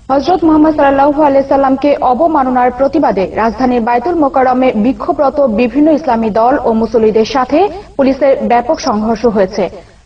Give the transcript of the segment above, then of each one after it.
হযরত মুহাম্মদ সাল্লাল্লাহু আলাইহি সাল্লামকে অবমাননার প্রতিবাদে রাজধানীর বায়তুল মোকাররমে বিক্ষোভরত বিভিন্ন ইসলামী দল ও মুসল্লিদের সাথে পুলিশের ব্যাপক সংঘর্ষ হয়েছে।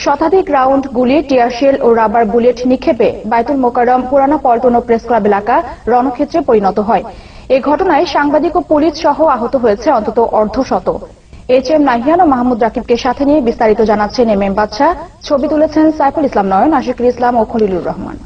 শতাধিক রাউন্ড গুলি, টিয়ারশেল ও রাবার বুলেট নিক্ষেপে বায়তুল মোকাররম পুরানা পল্টন ও প্রেস ক্লাব এলাকা রণক্ষেত্রে পরিণত হয়। এই ঘটনায় সাংবাদিক ও পুলিশ সহ আহত হয়েছে অন্তত অর্ধশত। এইচএম নাহিয়ান ও মাহমুদ রাকিবকে সাথে নিয়ে বিস্তারিত জানাচ্ছেন এম এম বাদশা। ছবি তুলেছেন সাইফুল ইসলাম নয়ন, আশিকুল ইসলাম ও খলিলুর রহমান।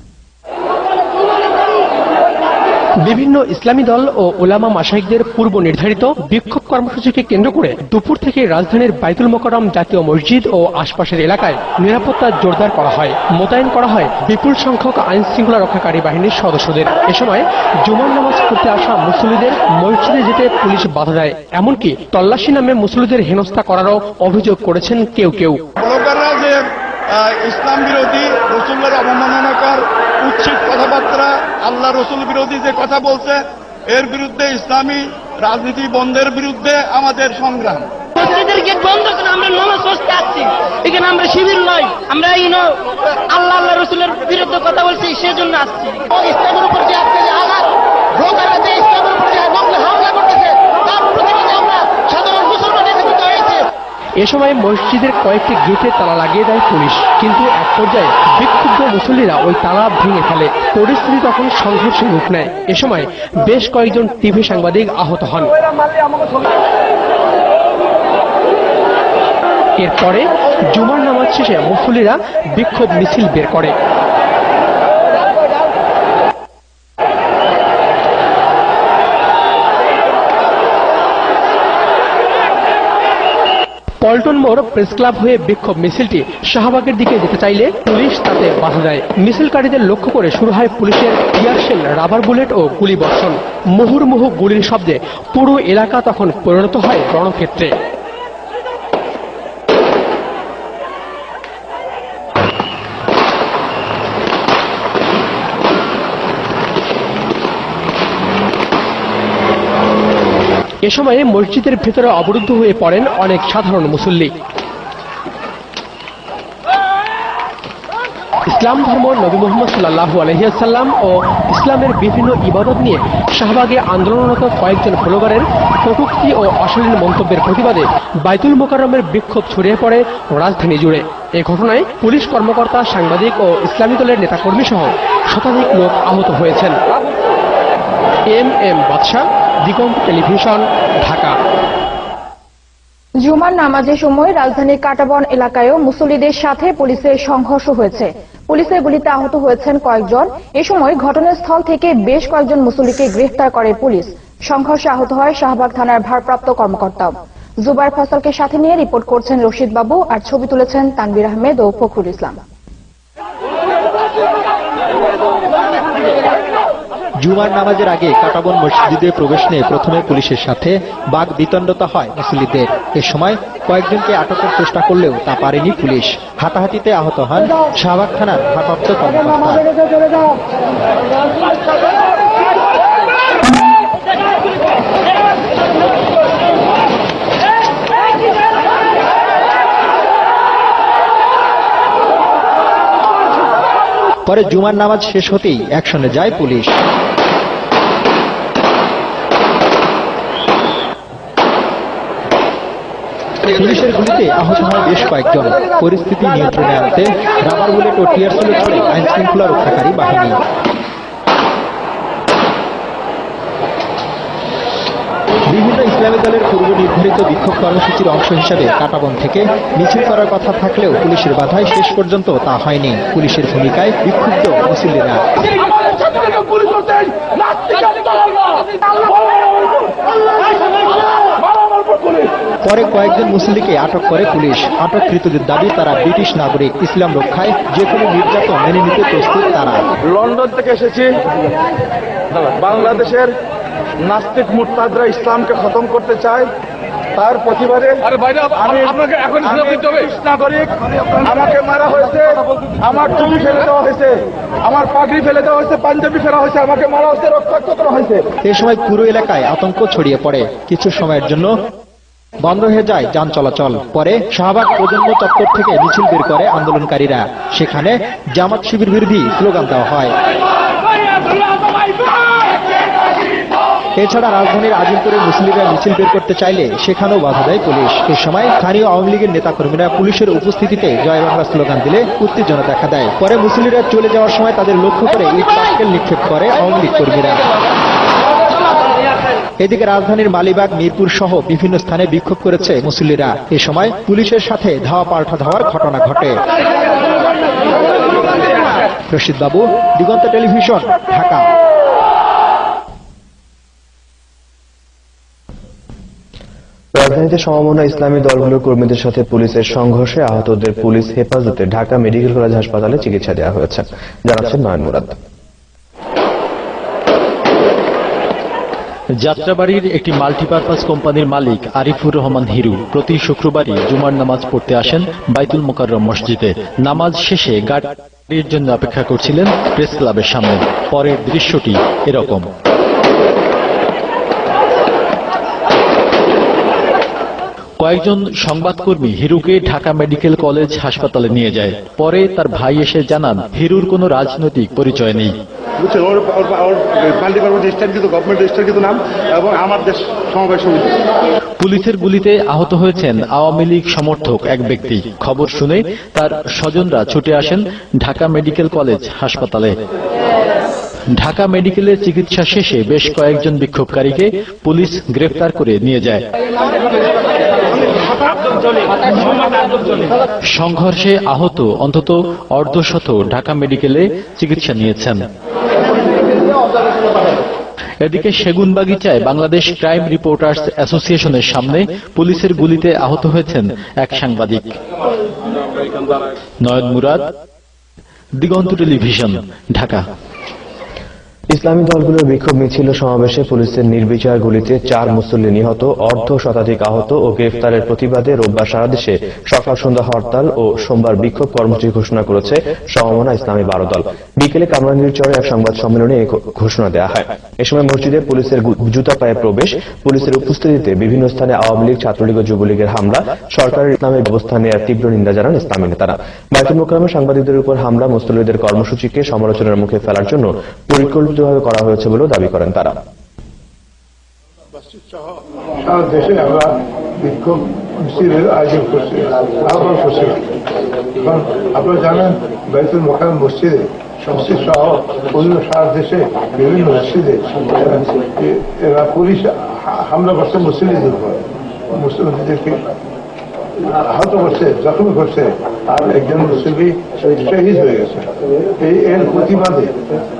বিভিন্ন ইসলামী দল ও উলামা মাশাইখদের পূর্ব নির্ধারিত বিক্ষোভ কর্মসূচিকে কেন্দ্র করে দুপুর থেকে রাজধানীর বায়তুল মোকাররম জাতীয় মসজিদ ও আশপাশের এলাকায় নিরাপত্তা জোরদার করা হয়। মোতায়েন করা হয় বিপুল সংখ্যক আইন শৃঙ্খলা রক্ষাকারী বাহিনীর সদস্যদের। এ সময় জুমার নামাজ পড়তে আসা মুসল্লিদের মসজিদে যেতে পুলিশ বাধা দেয়, এমনকি তল্লাশি নামে মুসল্লিদের হেনস্থা করারও অভিযোগ করেছেন কেউ কেউ। ইসলাম বিরোধী, রসুলের অবমাননাকর উচ্ছিত কথাবার্তা, আল্লাহ রসুল বিরোধী যে কথা বলছে, এর বিরুদ্ধে ইসলামী রাজনীতি বন্ধের বিরুদ্ধে আমাদের সংগ্রাম। মসজিদের গেট বন্ধ করে আমরা নামাজ পড়তে আসছি, এখানে আমরা শিবির নয়, আমরা আল্লাহ রসুলের বিরুদ্ধে কথা বলছি, সেজন্য আসছি। ইসলামের উপর যে আজকে যে আঘাত, রোগারা যে ইসলামের উপর যে হামলা করতেছে, তার প্রতিবাদে আমরা সাধারণ মুসলমান একত্রিত হয়েছি। এ সময় মসজিদের কয়েকটি গেটে তালা লাগিয়ে দেয় পুলিশ, কিন্তু এক পর্যায়ে বিক্ষুব্ধ মুসল্লিরা ওই তালা ভেঙে ফেলে। পরিস্থিতি তখন সংঘর্ষের রূপ নেয়। এ সময় বেশ কয়েকজন টিভি সাংবাদিক আহত হন। এরপরে জুমার নামাজ শেষে মুসল্লিরা বিক্ষোভ মিছিল বের করে। পল্টন মোড় প্রেস ক্লাব হয়ে বিক্ষোভ মিছিলটি শাহবাগের দিকে যেতে চাইলে পুলিশ তাতে বাধা দেয়। মিছিলকারীদের লক্ষ্য করে শুরু হয় পুলিশের টিয়ারশেল, রাবার বুলেট ও গুলি বর্ষণ। মুহুর্মুহু গুলির শব্দে পুরো এলাকা তখন পরিণত হয় রণক্ষেত্রে। এ সময়ে মসজিদের ভেতরে অবরুদ্ধ হয়ে পড়েন অনেক সাধারণ মুসল্লি। ইসলাম ধর্ম, নবী মুহাম্মদ সাল্লাল্লাহু আলাইহি ওয়াসাল্লাম ও ইসলামের বিভিন্ন ইবাদত নিয়ে শাহবাগে আন্দোলনরত কয়েকজন ব্লগারের কটূক্তি ও অশ্লীল মন্তব্যের প্রতিবাদে বায়তুল মোকাররমের বিক্ষোভ ছড়িয়ে পড়ে রাজধানী জুড়ে। এ ঘটনায় পুলিশ কর্মকর্তা, সাংবাদিক ও ইসলামী দলের নেতাকর্মী সহ শতাধিক লোক আহত হয়েছেন। এম এম বাদশা, দিগন্ত টেলিভিশন, ঢাকা। জুমার নামাজের সময় রাজধানীর কাঁটাবন এলাকায়ও মুসল্লিদের সাথে পুলিশের সংঘর্ষ হয়েছে। পুলিশের গুলিতে আহত হয়েছেন কয়েকজন। এ সময় ঘটনাস্থল থেকে বেশ কয়েকজন মুসল্লিকে গ্রেফতার করে পুলিশ। সংঘর্ষে আহত হয় শাহবাগ থানার ভারপ্রাপ্ত কর্মকর্তাও। জুবাইর ফসলকে সাথে নিয়ে রিপোর্ট করছেন রশিদ বাবু, আর ছবি তুলেছেন তানভীর আহমেদ ও ফখরুল ইসলাম। জুমার নামাজের আগে কাঁটাবন মসজিদে প্রবেশ নিয়ে প্রথমে পুলিশের সাথে বাক বিতণ্ডতা হয় মুসল্লিদের। এ সময় কয়েকজনকে আটকের চেষ্টা করলেও তা পারেনি পুলিশ। হাতাহাতিতে আহত হন শাহবাগ থানার ভারপ্রাপ্ত কর্মকর্তা। পরে জুমার নামাজ শেষ হতেই অ্যাকশনে যায় পুলিশ। পুলিশের গুলিতে আহত হয় বেশ কয়েকজন। পরিস্থিতি নিয়ন্ত্রণে আনতে রাবার বুলেট ও টিয়ারশেল ছড়ে আইন শৃঙ্খলা রক্ষাকারী বাহিনী। বিভিন্ন ইসলামী দলের পূর্ব নির্ধারিত বিক্ষোভ কর্মসূচির অংশ হিসাবে কাঁটাবন থেকে মিছিল করার কথা থাকলেও পুলিশের বাধায় শেষ পর্যন্ত তা হয়নি। পুলিশের ভূমিকায় বিক্ষুব্ধ মুসল্লিরা। পরে কয়েকজন মুসল্লিকে আটক করে পুলিশ। আটককৃতদের দাবি তারা ব্রিটিশ নাগরিক, ইসলাম রক্ষায় যে কোনো নির্যাতন মেনে নিতে প্রস্তুত তারা। লন্ডন থেকে এসেছি, বাংলাদেশের নাস্তিক মুরতাদরা ইসলামকে খতম করতে চায়, তার প্রতিবাদে নাগরিক, আমাকে মারা হয়েছে, আমার টুপি ফেলে দেওয়া হয়েছে, আমার পাগড়ি ফেলে দেওয়া হয়েছে, পাঞ্জাবি ফেলা হয়েছে, আমাকে মারা হয়েছে, রক্তাক্ত করা হয়েছে। এ সময় পুরো এলাকায় আতঙ্ক ছড়িয়ে পড়ে। কিছু সময়ের জন্য বন্ধ হয়ে যায় যান চলাচল। পরে শাহবাগ প্রজন্ম চত্বর থেকে মিছিল বের করে আন্দোলনকারীরা। সেখানে জামাত শিবির বিরোধী স্লোগান দেওয়া হয়। এছাড়া রাজধানীর আজিমপুরে মুসলিমরা মিছিল বের করতে চাইলে সেখানেও বাধা দেয় পুলিশ। এ সময় স্থানীয় আওয়ামী লীগের নেতাকর্মীরা পুলিশের উপস্থিতিতে জয় বাংলা স্লোগান দিলে উত্তেজনা দেখা দেয়। পরে মুসলিমরা চলে যাওয়ার সময় তাদের লক্ষ্য করে ইট পাটকেল নিক্ষেপ করে আওয়ামী লীগ কর্মীরা। এদিকে রাজধানীর মালিবাগ, মিরপুর সহ বিভিন্ন স্থানে বিক্ষোভ করেছে মুসল্লিরা। এ সময় পুলিশের সাথে ধাওয়া পাল্টা ধাওয়ার ঘটনা ঘটে। রশিদ বাবু, দিগন্ত টেলিভিশন, ঢাকা। রাজধানীতে সমমনা ইসলামী দলগুলোর কর্মীদের সাথে পুলিশের সংঘর্ষে আহতদের পুলিশ হেফাজতে ঢাকা মেডিকেল কলেজ হাসপাতালে চিকিৎসা দেওয়া হয়েছে, জানাচ্ছেন নয়ন মুরাদ। যাত্রাবাড়ির একটি মাল্টিপারপাস কোম্পানির মালিক আরিফুর রহমান হিরু প্রতি শুক্রবারই জুমার নামাজ পড়তে আসেন বাইতুল মোকাররম মসজিদে। নামাজ শেষে গাড়ির জন্য অপেক্ষা করছিলেন প্রেস ক্লাবের সামনে। পরের দৃশ্যটি এরকম। কয়েকজন সংবাদকর্মী হিরুকে ঢাকা মেডিকেল কলেজ হাসপাতালে নিয়ে যায়। পরে তার ভাই এসে জানান হিরুর কোনো রাজনৈতিক পরিচয় নেই। বুঝছেন, ওর মাল্টিপারপাস স্ট্যান্ড কিন্তু গভর্নমেন্ট স্ট্যান্ড কিন্তু নাম, এবং আমার দেশ সমবায় সমিতি। পুলিশের গুলিতে আহত হয়েছেন আওয়ামী লীগ সমর্থক এক ব্যক্তি। খবর শুনে তার স্বজনরা ছুটে আসেন ঢাকা মেডিকেল কলেজ হাসপাতালে। ঢাকা মেডিকেলের চিকিৎসা শেষে বেশ কয়েকজন বিক্ষোভকারীকে পুলিশ গ্রেফতার করে নিয়ে যায়। সংঘর্ষে আহত অন্তত অর্ধশত ঢাকা মেডিকেলে চিকিৎসা নিয়েছেন। এদিকে সেগুনবাগিচায় বাংলাদেশ ক্রাইম রিপোর্টার্স অ্যাসোসিয়েশনের সামনে পুলিশের গুলিতে আহত হয়েছেন এক সাংবাদিক। নয়ন মুরাদ, দিগন্ত টেলিভিশন, ঢাকা। ইসলামী দলগুলোর বিক্ষোভ মিছিল ও সমাবেশে পুলিশের নির্বিচার গুলিতে 4 মুসল্লি নিহত, অর্ধশতাধিক আহত ও গ্রেফতারের প্রতিবাদে রোববার সারা দেশে সকাল সন্ধ্যা হরতাল ও সোমবার বিক্ষোভ কর্মসূচি ঘোষণা করেছে সমমনা ইসলামী 12 দল। বিকেলে কামরাঙ্গীর চরে এক সংবাদ সম্মেলনে এই ঘোষণা দেওয়া হয়। এ সময় মসজিদে পুলিশের জুতা পায়ে প্রবেশ, পুলিশের উপস্থিতিতে বিভিন্ন স্থানে আওয়ামী লীগ, ছাত্রলীগ ও যুবলীগের হামলা, সরকারের ইসলামের ব্যবস্থা নেওয়ার তীব্র নিন্দা জানান ইসলামী নেতারা। বাইতুল মোকাররমে সাংবাদিকদের উপর হামলা মুসল্লিদের কর্মসূচিকে সমালোচনার মুখে ফেলার জন্য পরিকল্পিতভাবে করা হয়েছে বলেও দাবি করেন তারা। সারা দেশে আমরা বিক্ষোভ মিছিলের আয়োজন করছি, আহ্বান করছি। কারণ আপনারা জানেন, বাইতুল মোকাররম মসজিদে মসজিদ সহ অন্য সারা দেশে বিভিন্ন মসজিদে এরা পুলিশ হামলা করছে মুসলিমদের উপর, মুসলিমদেরকে আহত করছে, জখমি করছে, আর একজন মুসলিম শহীদ হয়ে গেছে। এর প্রতিবাদে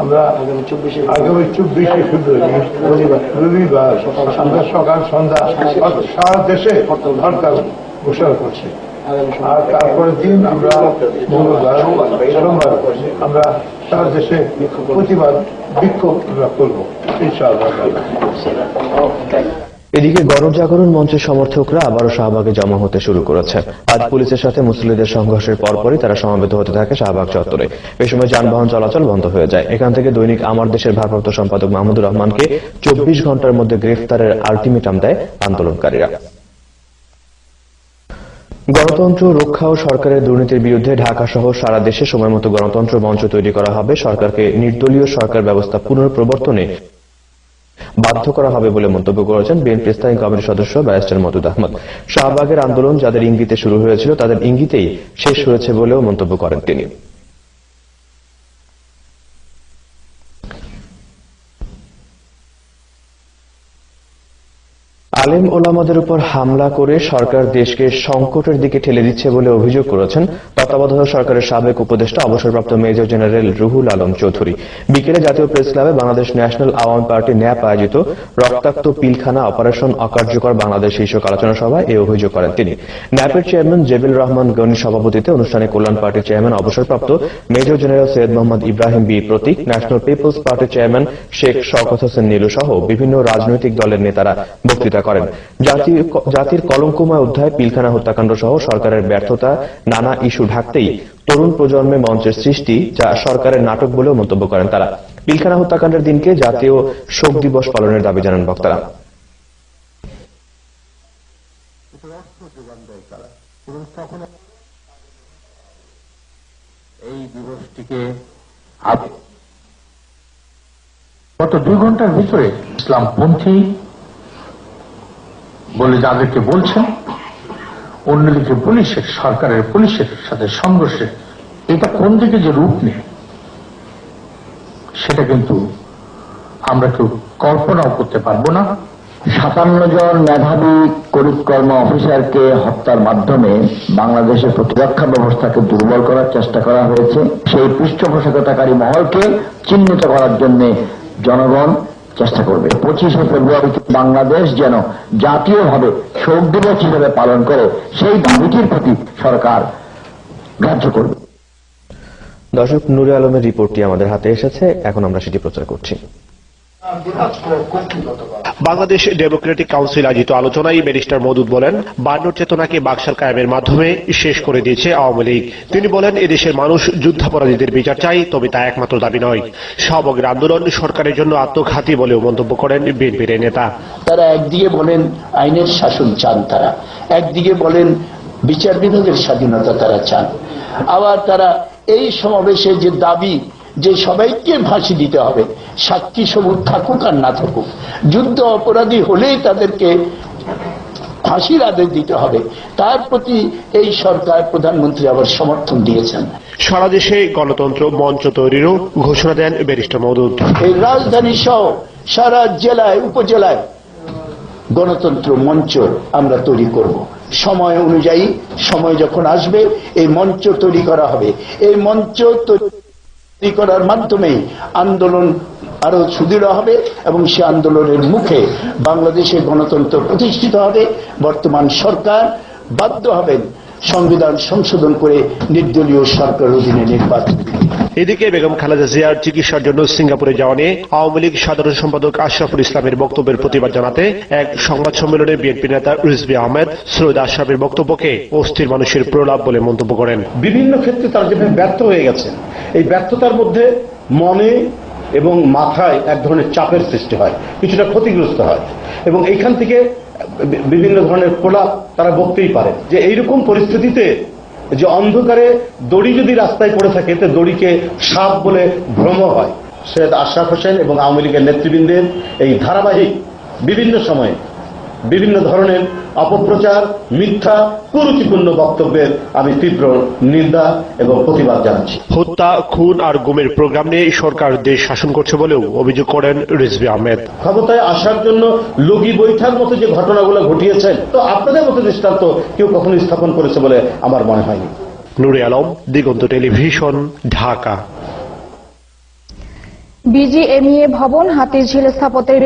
আমরা আগামী 24শে ফেব্রুয়ারি রবিবার আমরা সকাল সন্ধ্যা সারা দেশে হরতাল ঘোষণা করছি। আর তারপরের দিন আমরা মঙ্গলবার, সোমবার আমরা সারা দেশে প্রতিবাদ বিক্ষোভ করব ইনশাআল্লাহ। এদিকে গণজাগরণ মঞ্চের সমর্থকরা আবারও শাহবাগে জমা হতে শুরু করেছে। আজ পুলিশের সাথে মুসল্লিদের সংঘর্ষের পরপরই তারা সমবেত হতে থাকে শাহবাগ চত্বরে। এ সময় যানবাহন চলাচল বন্ধ হয়ে যায়। এখান থেকে দৈনিক আমার দেশের ভারপ্রাপ্ত সম্পাদক মাহমুদুর রহমানকে 24 ঘন্টার মধ্যে গ্রেফতারের আলটিমেটাম দেয় আন্দোলনকারীরা। গণতন্ত্র রক্ষা ও সরকারের দুর্নীতির বিরুদ্ধে ঢাকা সহ সারা দেশে সময়মতো গণতন্ত্র মঞ্চ তৈরি করা হবে। সরকারকে নির্দলীয় সরকার ব্যবস্থা পুনঃপ্রবর্তনে বাধ্য করা হবে বলে মন্তব্য করেছেন বিএনপি স্থায়ী কমিটির সদস্য ব্যারিস্টার মওদুদ আহমদ। শাহবাগের আন্দোলন যাদের ইঙ্গিতে শুরু হয়েছিল তাদের ইঙ্গিতেই শেষ হয়েছে বলেও মন্তব্য করেন তিনি। আলেম ওলামাদের উপর হামলা করে সরকার দেশকে সংকটের দিকে ঠেলে দিচ্ছে বলে অভিযোগ করেছেন তত্ত্বাবধায়ক সরকারের সাবেক উপদেষ্টা অবসরপ্রাপ্ত মেজর জেনারেল রুহুল আলম চৌধুরী। বিকেলে জাতীয় প্রেস ক্লাবে Bangladesh national Awami party nap আয়োজিত রক্তাক্ত পিলখানা অপারেশন অকার্যকর বাংলাদেশ শীর্ষক আলোচনা সভায় এই অভিযোগ করেন তিনি। ন্যাপের চেয়ারম্যান জেবিল রহমান গনির সভাপতিত্বে অনুষ্ঠানে কল্যাণ পার্টির চেয়ারম্যান অবসরপ্রাপ্ত মেজর জেনারেল সৈয়দ মোহাম্মদ ইব্রাহিম বি প্রতীক, ন্যাশনাল পিপলস পার্টির চেয়ারম্যান শেখ শওকত হোসেন নীলু সহ বিভিন্ন রাজনৈতিক দলের নেতারা বক্তৃতা করেন। জাতির কলঙ্কময় অধ্যায় পিলখানা হত্যাকাণ্ড সহ সরকারের ব্যর্থতা নানা ইস্যু ঢাকতেই তরুণ প্রজন্মে মঞ্চের সৃষ্টি, যা সরকারের নাটক বলেও মন্তব্য করেন তারা। পিলখানা হত্যাকাণ্ডের দিনকে জাতীয় শোক দিবস পালনের দাবি জানান বক্তারা। এই দিবসটিকে গত 2 ঘন্টার ভিতরে ইসলামপন্থী বলে যাদেরকে বলছেন, অন্যদিকে সরকারের পুলিশের সাথে সংঘর্ষে এটা কোন দিকে যে রূপ নেয় সেটা কিন্তু আমরা কেউ কল্পনাও করতে পারবো না। 57 জন মেধাবী কর্ম অফিসারকে হত্যার মাধ্যমে বাংলাদেশের প্রতিরক্ষা ব্যবস্থাকে দুর্বল করার চেষ্টা করা হয়েছে। সেই পৃষ্ঠপোষকতাকারী মহলকে চিহ্নিত করার জন্য জনগণ চেষ্টা করবে। 25শে ফেব্রুয়ারি বাংলাদেশ যেন জাতীয়ভাবে শোক দিবস হিসেবে পালন করে সেই দাবিটির প্রতি সরকার গ্রাহ্য করবে। দর্শক, নূরে আলমের রিপোর্টটি আমাদের হাতে এসেছে, এখন আমরা সেটি প্রচার করছি। বাংলাদেশ ডেমোক্রেটিক কাউন্সিল আয়োজিত আলোচনায় ব্যারিস্টার মওদুদ বলেন, বায়ান্নর চেতনাকে বাকশাল কায়েমের মাধ্যমে শেষ করে দিয়েছে আওয়ামী লীগ। তিনি বলেন, এদেশের মানুষ যুদ্ধাপরাধীদের বিচার চাই, তবে তা একমাত্র দাবি নয়। শাহবাগের আন্দোলন সরকারের জন্য আত্মঘাতী বলেও মন্তব্য করেন বিএনপির নেতা। তারা একদিকে বলেন আইনের শাসন চান, তারা একদিকে বলেন বিচার বিভাগের স্বাধীনতা তারা চান, আবার তারা এই সমাবেশে যে দাবি যে সবাইকে ফাঁসি দিতে হবে, সাক্ষী সবুজ থাকুক আর না থাকুক, যুদ্ধ অপরাধী হলেই তাদেরকে ফাঁসির আদেশ দিতে হবে, তার প্রতি এই সরকার প্রধানমন্ত্রী আবার সমর্থন দিয়েছেন। সারা দেশে গণতন্ত্র মঞ্চ তৈরিরও ঘোষণা দেন ব্যারিস্টার মওদুদ। এই রাজধানী সহ সারা জেলায় উপজেলায় গণতন্ত্র মঞ্চ আমরা তৈরি করব। সময় অনুযায়ী, সময় যখন আসবে এই মঞ্চ তৈরি করা হবে। এই মঞ্চ তৈরি করার মাধ্যমে আন্দোলন আরো সুদৃঢ় হবে এবং সে আন্দোলনের মুখে বাংলাদেশে গণতন্ত্র প্রতিষ্ঠিত হবে। বর্তমান সরকার বাধ্য হবেন সংবিধান সংশোধন করে নির্দলীয় সরকার অধীনে নির্বাচন। এদিকে বেগম খালেদা জিয়ার চিকিৎসার জন্য সিঙ্গাপুরে যাওয়া নিয়ে আওয়ামী লীগ সাধারণ সম্পাদক আশরাফুল ইসলামের বক্তব্যের প্রতিবাদ জানাতে এক সংবাদ সম্মেলনে বিএনপি নেতা রিজভী আহমেদ সৈয়দ আশরাফের বক্তব্যকে অস্থির মানুষের প্রলাপ বলে মন্তব্য করেন। বিভিন্ন ক্ষেত্রে তারা যেভাবে ব্যর্থ হয়ে গেছেন, এই ব্যর্থতার মধ্যে মনে এবং মাথায় এক ধরনের চাপের সৃষ্টি হয়, কিছুটা ক্ষতিগ্রস্ত হয় এবং এইখান থেকে বিভিন্ন ধরনের প্রলাপ তারা বলতেই পারে যে এইরকম পরিস্থিতিতে যে অন্ধকারে দড়ি যদি রাস্তায় পড়ে থাকে তো দড়িকে সাপ বলে ভ্রম হয়। সৈয়দ আশরাফ হোসেন এবং আওয়ামী লীগের নেতৃবৃন্দের এই ধারাবাহিক বিভিন্ন সময়ে বিভিন্ন ধরনের অপপ্রচার, মিথ্যা, কুরুচিপূর্ণ বক্তব্যের আমি তীব্র নিন্দা এবং প্রতিবাদ জানাচ্ছি। হত্যা, খুন আর গুমের প্রোগ্রাম নিয়ে সরকার দেশ শাসন করছে বলেও অভিযোগ করেন রিজভী আহমেদ। ক্ষমতায় আসার জন্য লগি বৈঠার মতো যে ঘটনাগুলো ঘটিয়েছেন, তো আপনাদের মতো দৃষ্টান্ত কেউ কখনো স্থাপন করেছে বলে আমার মনে হয়নি। নূরে আলম, দিগন্ত টেলিভিশন, ঢাকা। বিজিএমইএ ভবন হাতিরঝিল স্থাপত্যের